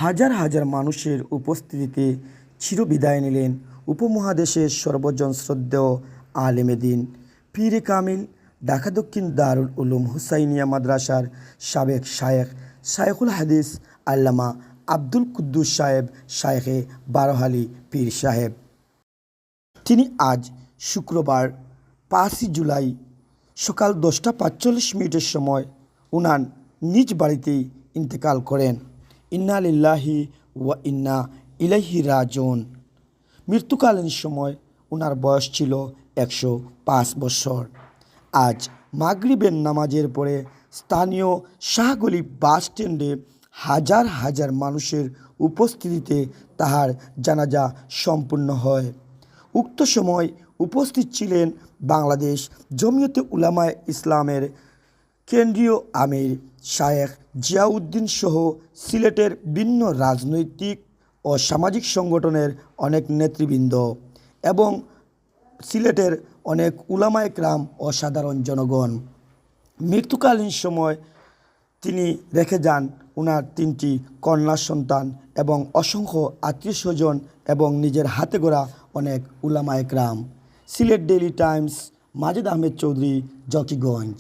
হাজার হাজার মানুষের উপস্থিতিতে চিরবিদায় নিলেন উপমহাদেশের সর্বজন শ্রদ্ধেয় আলেমে দ্বীন পীরে কামিল ঢাকা দক্ষিণ দারুল উলুম হুসাইনিয়া মাদ্রাসার সাবেক শায়েখ শায়খুল হাদিস আল্লামা আব্দুল কুদ্দুস সাহেব শায়েখে বারোহালি পীর সাহেব। তিনি আজ শুক্রবার 5ই জুলাই সকাল 10টা 45 সময় উনার নিজ বাড়িতেই ইন্তেকাল করেন। ইন্না লিল্লাহি ওয়া ইন্না ইলাইহি রাজিউন। মৃত্যুকালীন সময় উনার বয়স ছিল 105 বছর। আজ মাগরিবের নামাজের পরে স্থানীয় শাহগলি বাস স্ট্যান্ডে হাজার হাজার মানুষের উপস্থিতিতে তাহার জানাজা সম্পূর্ণ হয়। উক্ত সময় উপস্থিত ছিলেন বাংলাদেশ জমিয়তে উলামায়ে ইসলামের কেন্দ্রীয় আমির শায়েখ জিয়াউদ্দিন সহ সিলেটের ভিন্ন রাজনৈতিক ও সামাজিক সংগঠনের অনেক নেতৃবৃন্দ এবং সিলেটের অনেক উলামায়ে কেরাম ও সাধারণ জনগণ। মৃত্যুকালীন সময় তিনি রেখে যান উনার 3টি কন্যা সন্তান এবং অসংখ্য আত্মীয় স্বজন এবং নিজের হাতে গড়া অনেক উলামায়ে কেরাম। Sylhet daily Times, Majed Ahmed Chowdhury, Zakiganj.